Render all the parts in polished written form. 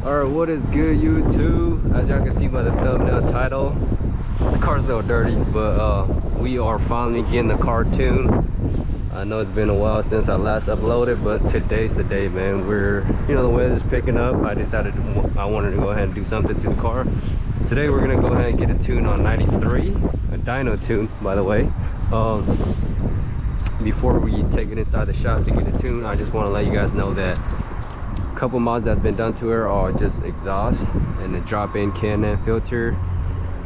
Alright, what is good, YouTube? As y'all can see by the thumbnail title, the car's a little dirty, but we are finally getting the car tuned. I know it's been a while since I last uploaded, but today's the day, man. The weather's picking up. I wanted to go ahead and do something to the car. Today we're gonna go ahead and get a tune on 93, a dyno tune, by the way. Before we take it inside the shop to get a tune, I just want to let you guys know that couple mods that's been done to her are just exhaust and the drop-in Can-Am filter,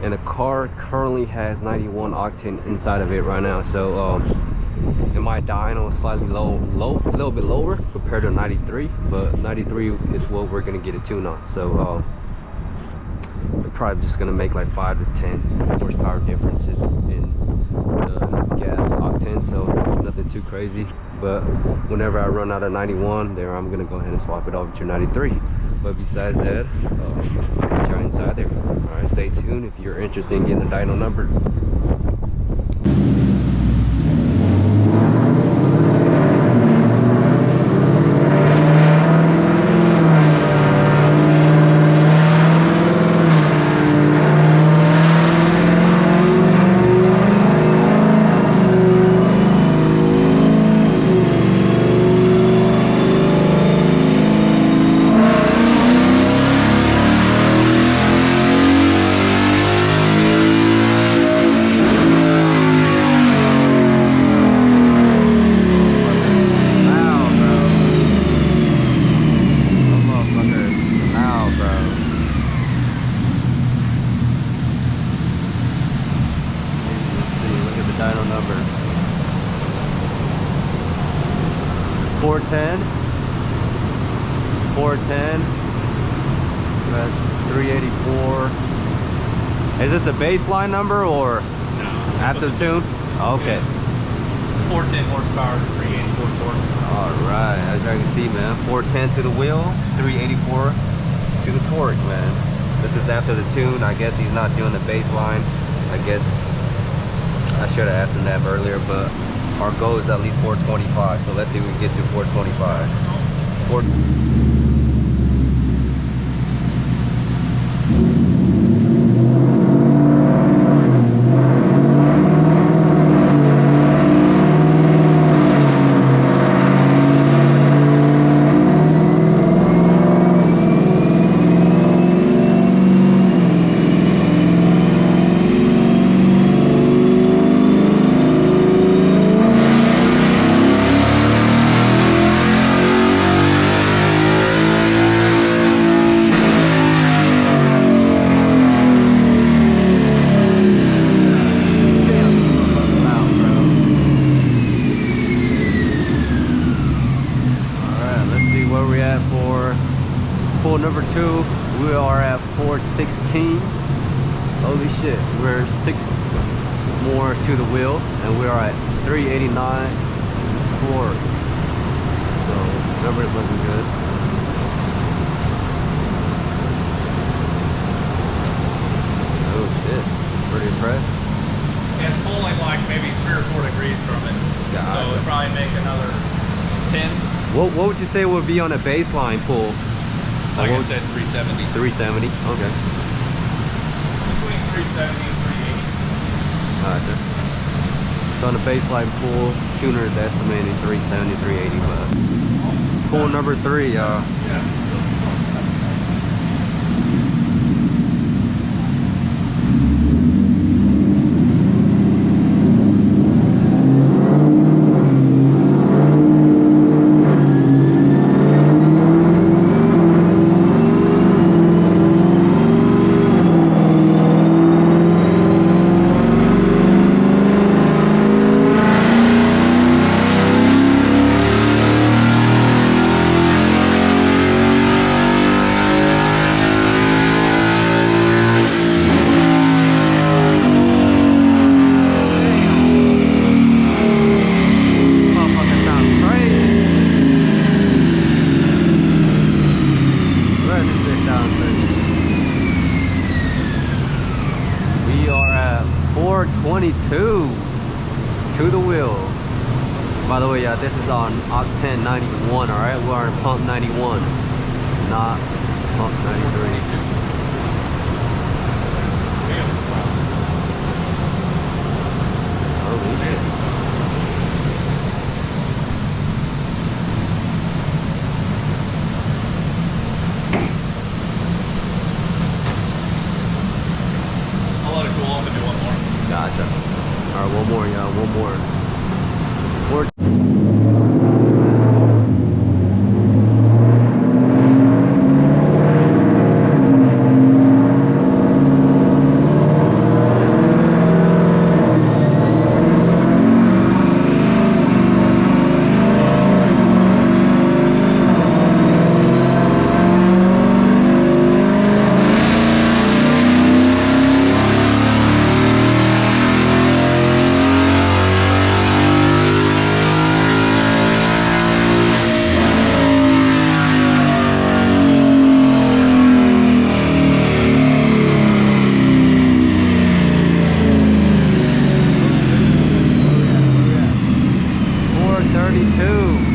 and the car currently has 91 octane inside of it right now. So and my dyno is slightly a little bit lower compared to 93, but 93 is what we're gonna get a tune on. So we're probably just gonna make like 5 to 10 horsepower differences in the gas octane, so nothing too crazy. But whenever I run out of 91 there, I'm gonna go ahead and swap it over to 93. But besides that, I'll get you inside there. All right, stay tuned if you're interested in getting the dyno number. Dyno number 410, that's 384. Is this a baseline number or no, after the tune? Okay. Yeah. 410 horsepower, 384 torque. All right, as you can see, man, 410 to the wheel, 384 to the torque, man. This is after the tune. I guess he's not doing the baseline. I guess I should have asked him that earlier, but our goal is at least 425. So let's see if we can get to 425. Pull number 2, we are at 416. Holy shit, we're 6 more to the wheel, and we are at 389 torque. So number's looking good. Oh shit, pretty impressed. Yeah, it's pulling like maybe 3 or 4 degrees from it. Gotcha. So it'll probably make another 10. What would you say would be on a baseline pull? Like I said, 370. 370, okay. Between 370 and 380. Gotcha. So on the baseline pull, tuner is estimating 370, 380, but pull number 3, y'all. Yeah. We are at 422 to the wheel. By the way, yeah, this is on octane 91, all right? We're on pump 91, not pump 91. more, y'all. One more.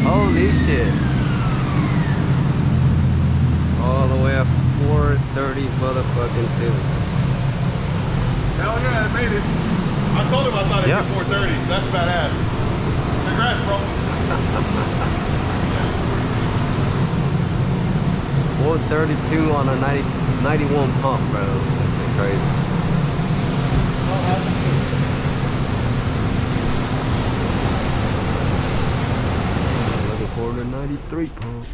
Holy shit. All the way up 430 motherfucking 2. Hell yeah, I made it. I told him I thought it'd Yep. be 430. That's badass. Congrats, bro. 432 on a 91 pump, bro. That's crazy. Looking forward to 93 pump.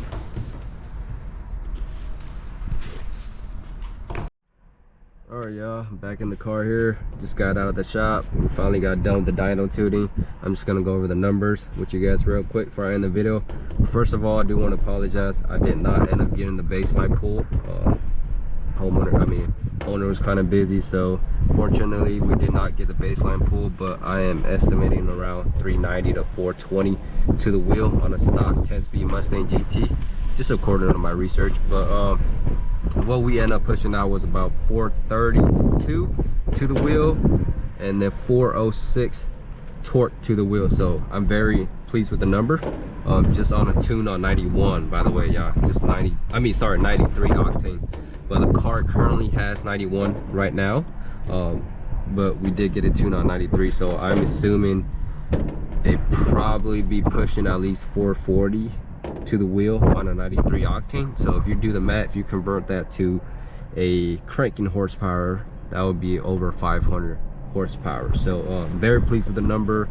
Alright y'all, I'm back in the car here. Just got out of the shop. We finally got done with the dyno tuning. I'm just gonna go over the numbers with you guys real quick before I end the video. First of all, I do want to apologize. I did not end up getting the baseline pull. Owner was kind of busy, so fortunately we did not get the baseline pull, but I am estimating around 390 to 420 to the wheel on a stock 10-speed Mustang GT, just according to my research. But what we end up pushing out was about 432 to the wheel and then 406 torque to the wheel. So I'm very pleased with the number. Just on a tune on 91, by the way, y'all. Just 93 octane, but the car currently has 91 right now, but we did get a tune on 93, so I'm assuming it probably be pushing at least 440 to the wheel on a 93 octane. So if you do the math, if you convert that to a cranking horsepower, that would be over 500 horsepower. So very pleased with the number.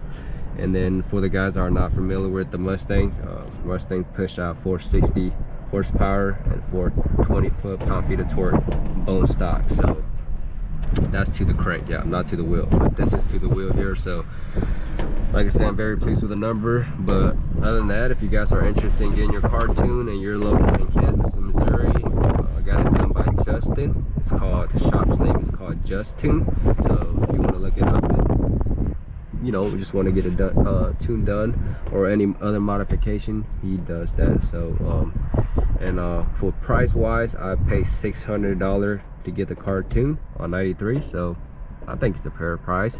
And then for the guys that are not familiar with the Mustang, Mustang push out 460 horsepower and 420 foot-pound-feet of torque bone stock. So that's to the crank, yeah, not to the wheel, but this is to the wheel here. So like I said, I'm very pleased with the number. But other than that, if you guys are interested in getting your car tuned and you're local in Kansas and Missouri, I got it done by Justin. It's called, the shop's name is called Just Tune. So if you want to look it up and, you know, just want to get a tune done or any other modification, he does that. So for price wise, I pay $600 to get the car tuned on 93, so I think it's a fair price.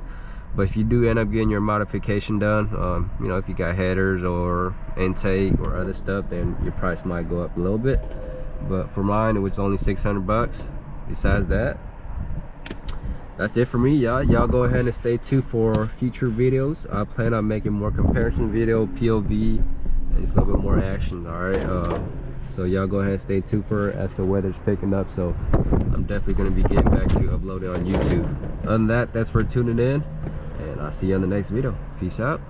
But if you do end up getting your modification done, you know, if you got headers or intake or other stuff, then your price might go up a little bit. But for mine, it was only 600 bucks. Besides that, that's it for me, y'all. Y'all go ahead and stay tuned for future videos. I plan on making more comparison video, POV, and just a little bit more action. All right, so y'all go ahead and stay tuned for it as the weather's picking up. So I'm definitely going to be getting back to uploading on YouTube. Other than that, that's for tuning in, and I'll see you on the next video. Peace out.